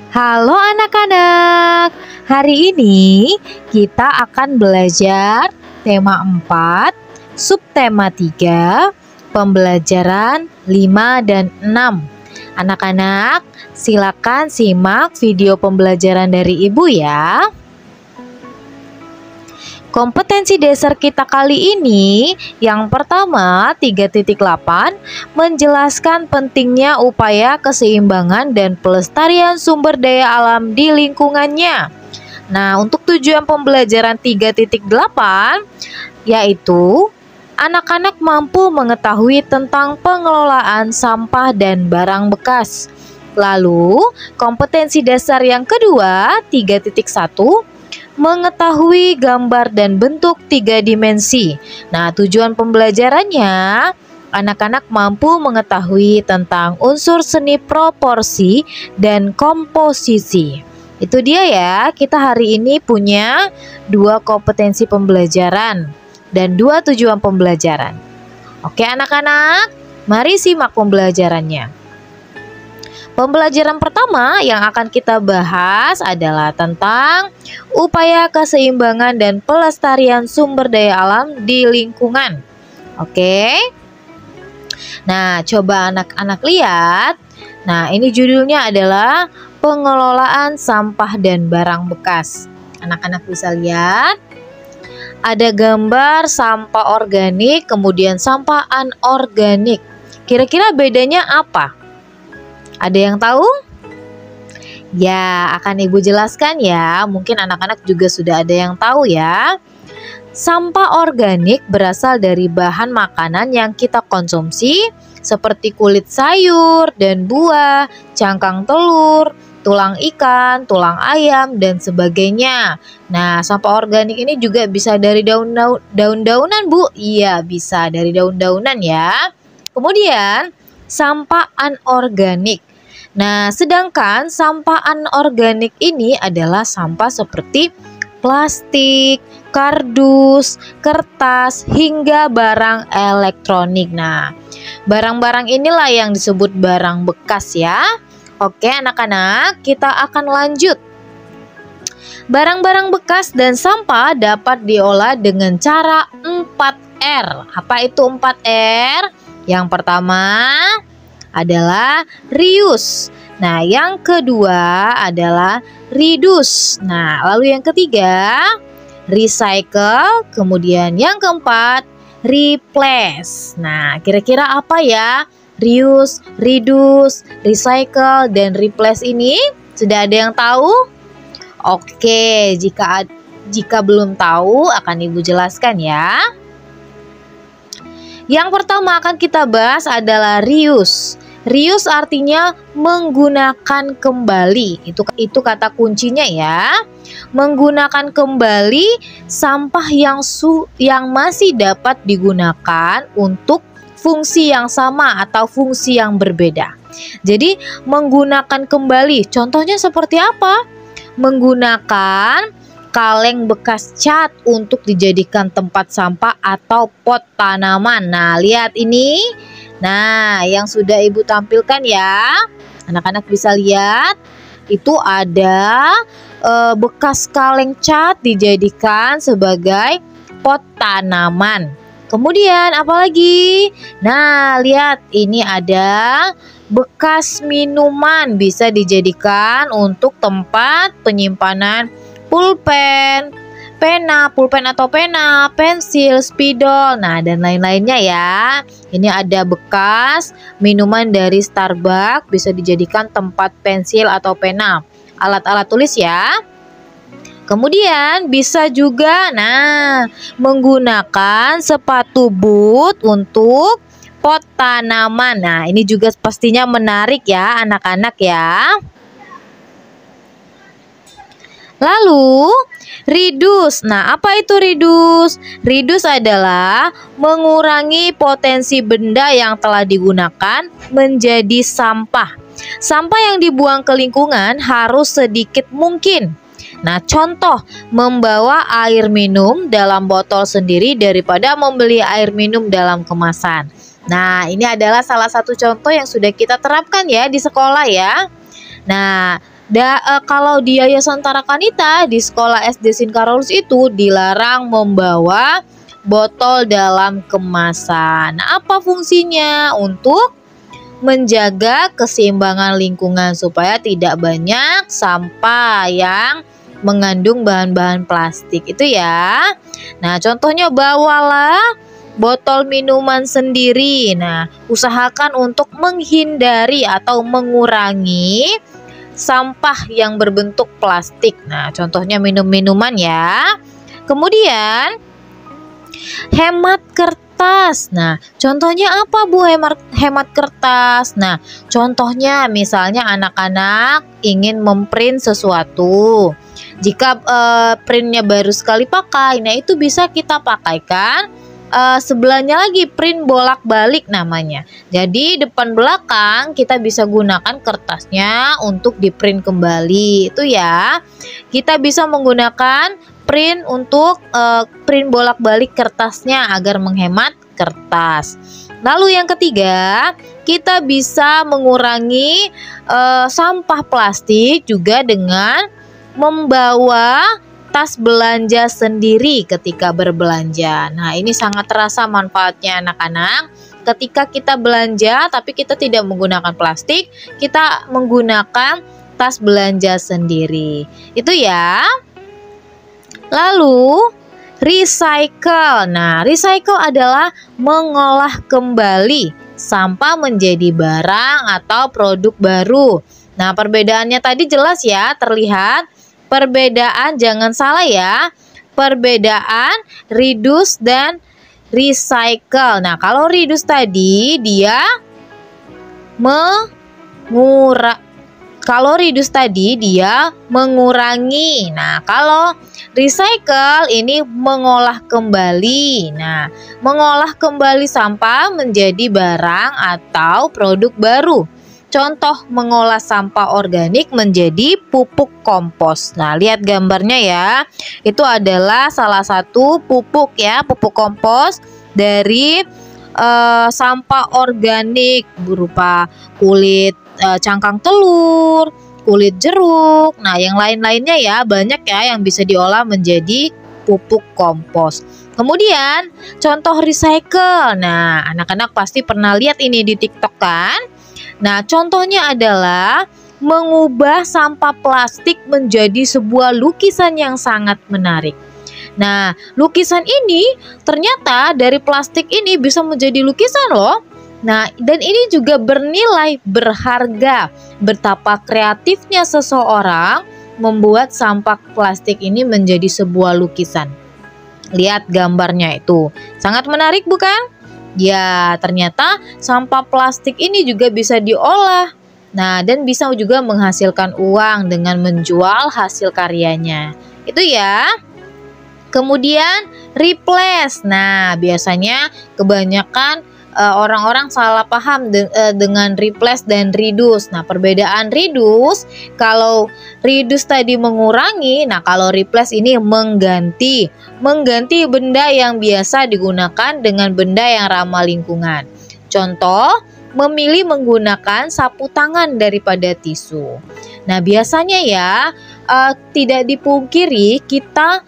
Halo anak-anak, hari ini kita akan belajar tema 4, subtema 3, pembelajaran 5 dan 6. Anak-anak, silakan simak video pembelajaran dari Ibu ya. Kompetensi dasar kita kali ini yang pertama 3.8 menjelaskan pentingnya upaya keseimbangan dan pelestarian sumber daya alam di lingkungannya. Nah, untuk tujuan pembelajaran 3.8 yaitu anak-anak mampu mengetahui tentang pengelolaan sampah dan barang bekas. Lalu, kompetensi dasar yang kedua 3.1 mengetahui gambar dan bentuk 3 dimensi. Nah, tujuan pembelajarannya anak-anak mampu mengetahui tentang unsur seni proporsi dan komposisi. Itu dia ya, kita hari ini punya 2 kompetensi pembelajaran dan 2 tujuan pembelajaran. Oke anak-anak, mari simak pembelajarannya. Pembelajaran pertama yang akan kita bahas adalah tentang upaya keseimbangan dan pelestarian sumber daya alam di lingkungan. Oke. Nah, coba anak-anak lihat. Nah, ini judulnya adalah pengelolaan sampah dan barang bekas. Anak-anak bisa lihat. Ada gambar sampah organik, kemudian sampah anorganik. Kira-kira bedanya apa? Ada yang tahu? Ya, akan Ibu jelaskan ya. Mungkin anak-anak juga sudah ada yang tahu ya. Sampah organik berasal dari bahan makanan yang kita konsumsi seperti kulit sayur dan buah, cangkang telur, tulang ikan, tulang ayam, dan sebagainya. Nah, sampah organik ini juga bisa dari daun-daunan, Bu. Iya, bisa dari daun-daunan ya. Kemudian, sampah anorganik. Nah, sedangkan sampah anorganik ini adalah sampah seperti plastik, kardus, kertas, hingga barang elektronik. Nah, barang-barang inilah yang disebut barang bekas ya. Oke anak-anak, kita akan lanjut. Barang-barang bekas dan sampah dapat diolah dengan cara 4R. Apa itu 4R? Yang pertama adalah reuse. Nah, yang kedua adalah reduce. Nah, lalu yang ketiga recycle. Kemudian yang keempat replace. Nah, kira-kira apa ya? Reuse, reduce, recycle, dan replace ini sudah ada yang tahu? Oke, jika belum tahu akan Ibu jelaskan ya. Yang pertama akan kita bahas adalah reuse. Reuse artinya menggunakan kembali. Itu kata kuncinya ya. Menggunakan kembali sampah yang masih dapat digunakan untuk fungsi yang sama atau fungsi yang berbeda. Jadi menggunakan kembali. Contohnya seperti apa? Menggunakan kaleng bekas cat untuk dijadikan tempat sampah atau pot tanaman. Nah, lihat ini. Nah, yang sudah Ibu tampilkan ya. Anak-anak bisa lihat. Itu ada bekas kaleng cat dijadikan sebagai pot tanaman. Kemudian apa lagi? Nah, lihat ini ada bekas minuman bisa dijadikan untuk tempat penyimpanan pulpen, pena, pensil, spidol, nah dan lain-lainnya ya. Ini ada bekas minuman dari Starbucks bisa dijadikan tempat pensil atau pena, alat-alat tulis ya. Kemudian bisa juga menggunakan sepatu boot untuk pot tanaman. Nah, ini juga pastinya menarik ya anak-anak ya. Lalu reduce. Nah, apa itu reduce? Reduce adalah mengurangi potensi benda yang telah digunakan menjadi sampah. Sampah yang dibuang ke lingkungan harus sedikit mungkin. Nah, contoh membawa air minum dalam botol sendiri daripada membeli air minum dalam kemasan. Nah, ini adalah salah satu contoh yang sudah kita terapkan ya di sekolah ya. Nah, Kalau di Yayasan Tarakanita di sekolah SD Sinkarolus itu dilarang membawa botol dalam kemasan. Nah, apa fungsinya? Untuk menjaga keseimbangan lingkungan supaya tidak banyak sampah yang mengandung bahan-bahan plastik itu ya. Nah, contohnya bawalah botol minuman sendiri. Nah, usahakan untuk menghindari atau mengurangi sampah yang berbentuk plastik. Nah, contohnya minum-minuman ya. Kemudian hemat kertas. Nah, contohnya apa Bu hemat kertas? Nah, contohnya misalnya anak-anak ingin memprint sesuatu. Jika printnya baru sekali pakai, nah itu bisa kita pakaikan sebelahnya lagi print bolak-balik namanya. Jadi depan belakang kita bisa gunakan kertasnya untuk di print kembali itu ya. Kita bisa menggunakan print untuk print bolak-balik kertasnya agar menghemat kertas. Lalu yang ketiga, kita bisa mengurangi sampah plastik juga dengan membawa tas belanja sendiri ketika berbelanja. Nah, ini sangat terasa manfaatnya anak-anak. Ketika kita belanja tapi kita tidak menggunakan plastik, kita menggunakan tas belanja sendiri. Itu ya. Lalu recycle. Nah, recycle adalah mengolah kembali sampah menjadi barang atau produk baru. Nah, perbedaannya tadi jelas ya, terlihat. Perbedaan jangan salah ya, perbedaan reduce dan recycle. Nah, kalau reduce tadi dia mengurangi. Nah, kalau recycle ini mengolah kembali. Nah, mengolah kembali sampah menjadi barang atau produk baru. Contoh mengolah sampah organik menjadi pupuk kompos. Nah, lihat gambarnya ya. Itu adalah salah satu pupuk ya, pupuk kompos dari sampah organik berupa kulit cangkang telur, kulit jeruk. Nah, yang lain-lainnya ya, banyak ya yang bisa diolah menjadi pupuk kompos. Kemudian, contoh recycle. Nah, anak-anak pasti pernah lihat ini di TikTok kan? Nah, contohnya adalah mengubah sampah plastik menjadi sebuah lukisan yang sangat menarik. Nah, lukisan ini ternyata dari plastik ini bisa menjadi lukisan loh. Nah, dan ini juga bernilai berharga. Betapa kreatifnya seseorang membuat sampah plastik ini menjadi sebuah lukisan. Lihat gambarnya itu. Sangat menarik bukan? Ya, ternyata sampah plastik ini juga bisa diolah. Nah, dan bisa juga menghasilkan uang dengan menjual hasil karyanya. Itu ya. Kemudian replace. Nah, biasanya kebanyakan orang-orang salah paham dengan replace dan reduce. Nah, perbedaan reduce, kalau reduce tadi mengurangi, nah kalau replace ini mengganti benda yang biasa digunakan dengan benda yang ramah lingkungan. Contoh, memilih menggunakan sapu tangan daripada tisu. Nah, biasanya ya tidak dipungkiri kita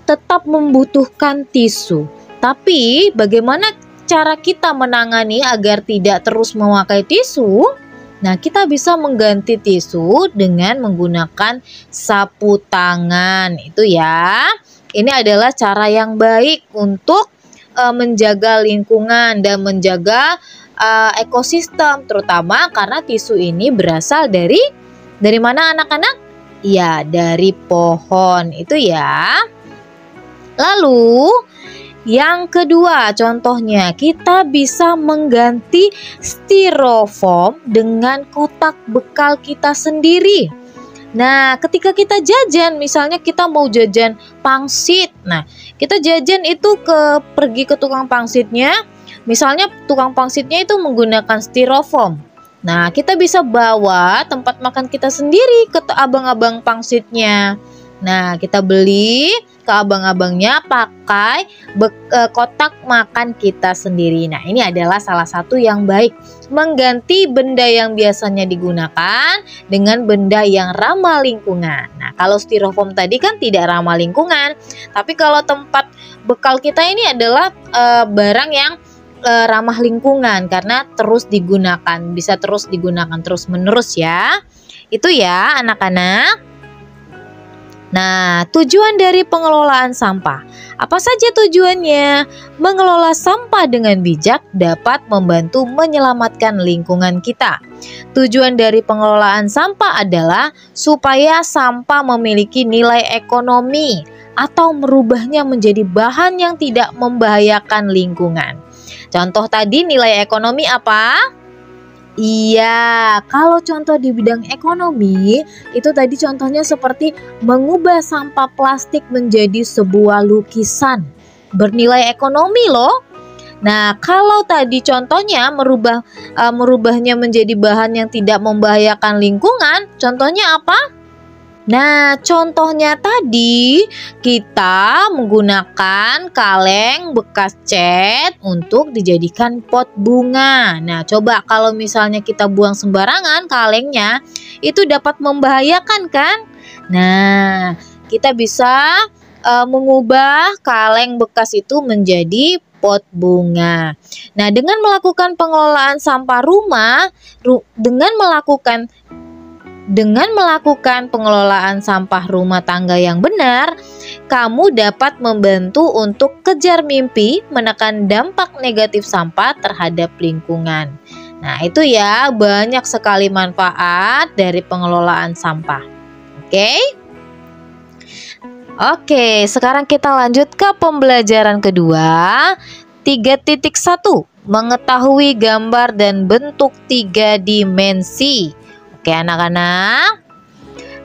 tetap membutuhkan tisu. Tapi bagaimana cara kita menangani agar tidak terus memakai tisu? Nah, kita bisa mengganti tisu dengan menggunakan sapu tangan. Itu ya. Ini adalah cara yang baik untuk menjaga lingkungan dan menjaga ekosistem, terutama karena tisu ini berasal dari mana anak-anak? Ya, dari pohon. Itu ya. Lalu yang kedua, contohnya kita bisa mengganti styrofoam dengan kotak bekal kita sendiri. Nah, ketika kita jajan, misalnya kita mau jajan pangsit. Nah, kita jajan itu pergi ke tukang pangsitnya. Misalnya tukang pangsitnya itu menggunakan styrofoam. Nah, kita bisa bawa tempat makan kita sendiri ke abang-abang pangsitnya. Nah, kita beli, ke abang-abangnya pakai kotak makan kita sendiri. Nah, ini adalah salah satu yang baik, mengganti benda yang biasanya digunakan dengan benda yang ramah lingkungan. Nah, kalau styrofoam tadi kan tidak ramah lingkungan, tapi kalau tempat bekal kita ini adalah barang yang ramah lingkungan karena terus digunakan, bisa terus digunakan terus menerus ya. Itu ya anak-anak. Nah, tujuan dari pengelolaan sampah. Apa saja tujuannya? Mengelola sampah dengan bijak dapat membantu menyelamatkan lingkungan kita. Tujuan dari pengelolaan sampah adalah supaya sampah memiliki nilai ekonomi atau merubahnya menjadi bahan yang tidak membahayakan lingkungan. Contoh tadi nilai ekonomi apa? Iya, kalau contoh di bidang ekonomi, itu tadi contohnya seperti mengubah sampah plastik menjadi sebuah lukisan. Bernilai ekonomi loh. Nah, kalau tadi contohnya merubahnya menjadi bahan yang tidak membahayakan lingkungan, contohnya apa? Nah, contohnya tadi kita menggunakan kaleng bekas cat untuk dijadikan pot bunga. Nah, coba kalau misalnya kita buang sembarangan kalengnya, itu dapat membahayakan kan? Nah, kita bisa mengubah kaleng bekas itu menjadi pot bunga. Nah, dengan melakukan pengelolaan sampah rumah, dengan melakukan pengelolaan sampah rumah tangga yang benar, kamu dapat membantu untuk kejar mimpi menekan dampak negatif sampah terhadap lingkungan. Nah, itu ya, banyak sekali manfaat dari pengelolaan sampah. Oke, sekarang kita lanjut ke pembelajaran kedua. 3.1 Mengetahui gambar dan bentuk 3 dimensi. Oke anak-anak.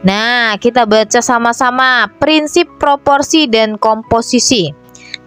Nah, kita baca sama-sama prinsip proporsi dan komposisi.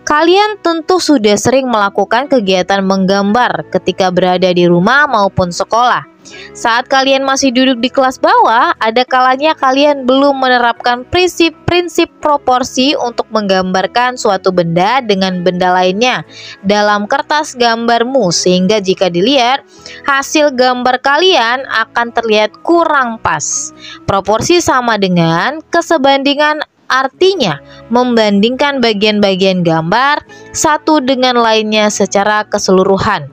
Kalian tentu sudah sering melakukan kegiatan menggambar ketika berada di rumah maupun sekolah. Saat kalian masih duduk di kelas bawah, ada kalanya kalian belum menerapkan prinsip-prinsip proporsi untuk menggambarkan suatu benda dengan benda lainnya dalam kertas gambarmu, sehingga jika dilihat, hasil gambar kalian akan terlihat kurang pas. Proporsi sama dengan kesebandingan, artinya membandingkan bagian-bagian gambar satu dengan lainnya secara keseluruhan.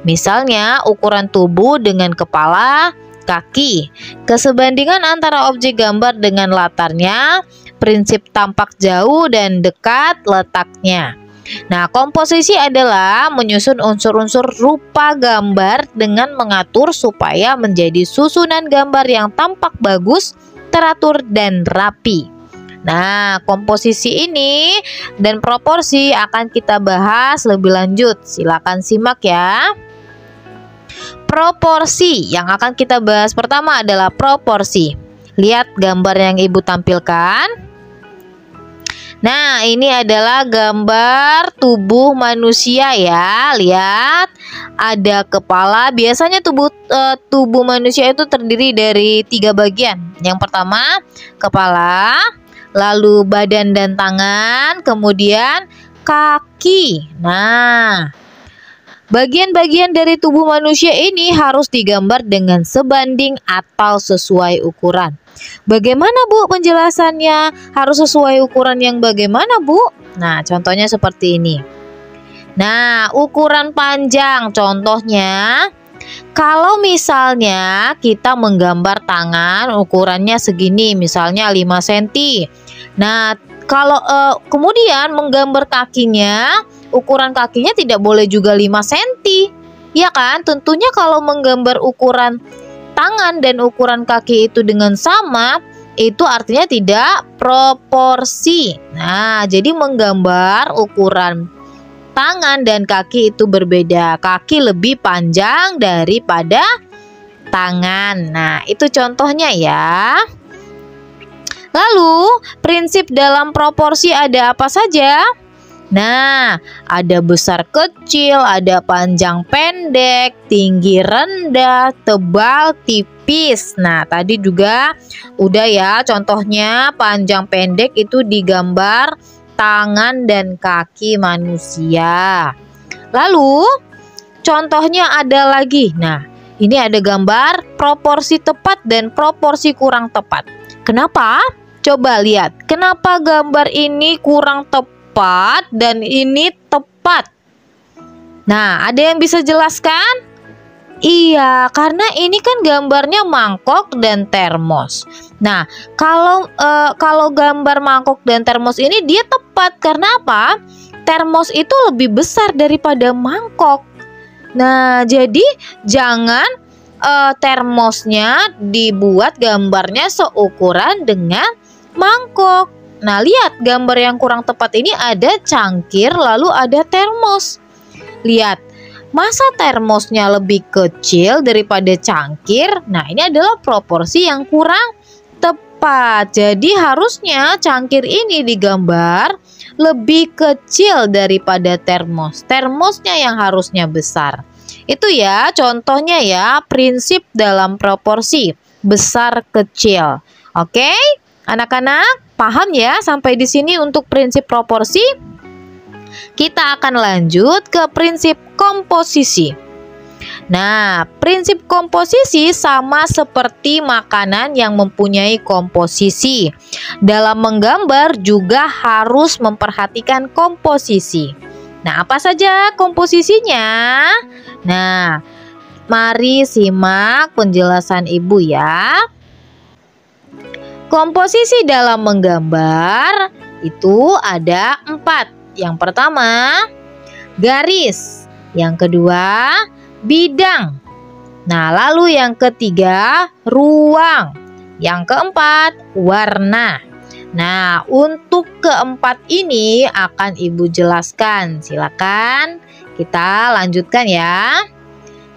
Misalnya ukuran tubuh dengan kepala, kaki, kesebandingan antara objek gambar dengan latarnya, prinsip tampak jauh dan dekat letaknya. Nah, komposisi adalah menyusun unsur-unsur rupa gambar dengan mengatur supaya menjadi susunan gambar yang tampak bagus, teratur, dan rapi. Nah, komposisi ini dan proporsi akan kita bahas lebih lanjut. Silakan simak ya. Proporsi yang akan kita bahas pertama adalah proporsi. Lihat gambar yang Ibu tampilkan. Nah, ini adalah gambar tubuh manusia ya. Lihat, ada kepala. Biasanya tubuh manusia itu terdiri dari 3 bagian. Yang pertama, kepala, lalu badan dan tangan, kemudian kaki. Nah, bagian-bagian dari tubuh manusia ini harus digambar dengan sebanding atau sesuai ukuran. Bagaimana Bu penjelasannya? Harus sesuai ukuran yang bagaimana Bu? Nah, contohnya seperti ini. Nah, ukuran panjang contohnya, kalau misalnya kita menggambar tangan ukurannya segini, misalnya 5 cm. Nah, kalau kemudian menggambar kakinya, ukuran kakinya tidak boleh juga 5 cm. Ya kan? Tentunya kalau menggambar ukuran tangan dan ukuran kaki itu dengan sama, itu artinya tidak proporsi. Nah, jadi menggambar ukuran tangan dan kaki itu berbeda. Kaki lebih panjang daripada tangan. Nah, itu contohnya ya. Lalu, prinsip dalam proporsi ada apa saja? Nah, ada besar kecil, ada panjang pendek, tinggi rendah, tebal tipis. Nah, tadi juga udah ya, contohnya panjang pendek itu digambar tangan dan kaki manusia. Lalu contohnya ada lagi. Nah, ini ada gambar proporsi tepat dan proporsi kurang tepat. Kenapa? Coba lihat. Kenapa gambar ini kurang tepat dan ini tepat? Nah, ada yang bisa jelaskan? Iya, karena ini kan gambarnya mangkok dan termos. Nah, kalau gambar mangkok dan termos ini dia tepat karena apa? Termos itu lebih besar daripada mangkok. Nah, jadi jangan termosnya dibuat gambarnya seukuran dengan mangkok. Nah, lihat gambar yang kurang tepat ini ada cangkir lalu ada termos. Lihat. Masa termosnya lebih kecil daripada cangkir? Nah, ini adalah proporsi yang kurang tepat. Jadi harusnya cangkir ini digambar lebih kecil daripada termos. Termosnya yang harusnya besar. Itu ya contohnya ya, prinsip dalam proporsi besar kecil. Oke? Anak-anak, paham ya sampai di sini untuk prinsip proporsi? Kita akan lanjut ke prinsip komposisi. Nah, prinsip komposisi sama seperti makanan yang mempunyai komposisi. Dalam menggambar juga harus memperhatikan komposisi. Nah, apa saja komposisinya? Nah, mari simak penjelasan Ibu ya. Komposisi dalam menggambar itu ada 4. Yang pertama, garis. Yang kedua, bidang. Nah, lalu yang ketiga, ruang. Yang keempat, warna. Nah, untuk keempat ini akan Ibu jelaskan. Silakan kita lanjutkan ya.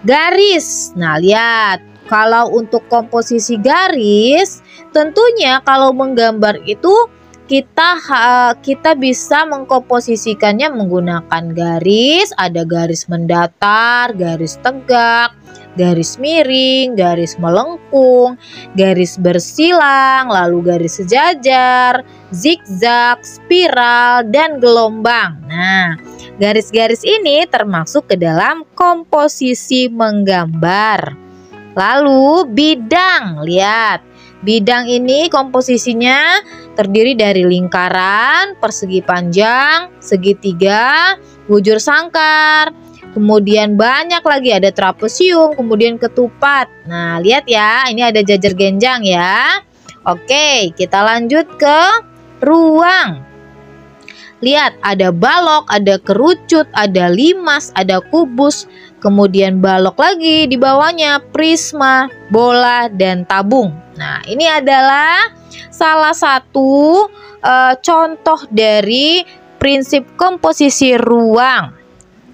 Garis. Nah, lihat. Kalau untuk komposisi garis, tentunya kalau menggambar itu kita bisa mengkomposisikannya menggunakan garis. Ada garis mendatar, garis tegak, garis miring, garis melengkung, garis bersilang, lalu garis sejajar, zigzag, spiral, dan gelombang. Nah, garis-garis ini termasuk ke dalam komposisi menggambar. Lalu bidang, lihat. Bidang ini komposisinya terdiri dari lingkaran, persegi panjang, segitiga, bujur sangkar, kemudian banyak lagi ada trapesium, kemudian ketupat. Nah, lihat ya, ini ada jajar genjang ya. Oke, kita lanjut ke ruang. Lihat, ada balok, ada kerucut, ada limas, ada kubus, kemudian balok lagi di bawahnya, prisma, bola, dan tabung. Nah, ini adalah salah satu contoh dari prinsip komposisi ruang.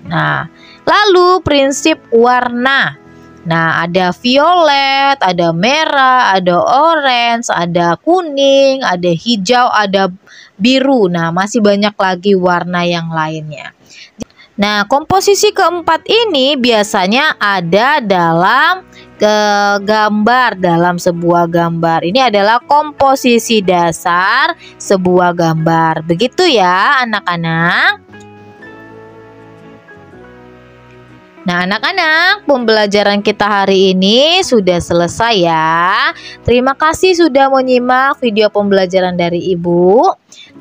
Nah, lalu prinsip warna. Nah, ada violet, ada merah, ada orange, ada kuning, ada hijau, ada biru. Nah, masih banyak lagi warna yang lainnya. Nah, komposisi keempat ini biasanya ada dalam gambar, dalam sebuah gambar. Ini adalah komposisi dasar sebuah gambar. Begitu ya, anak-anak. Nah, anak-anak, pembelajaran kita hari ini sudah selesai ya. Terima kasih sudah menyimak video pembelajaran dari Ibu.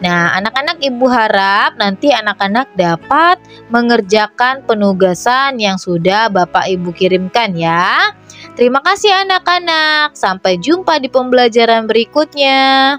Nah, anak-anak, Ibu harap nanti anak-anak dapat mengerjakan penugasan yang sudah Bapak Ibu kirimkan ya. Terima kasih anak-anak. Sampai jumpa di pembelajaran berikutnya.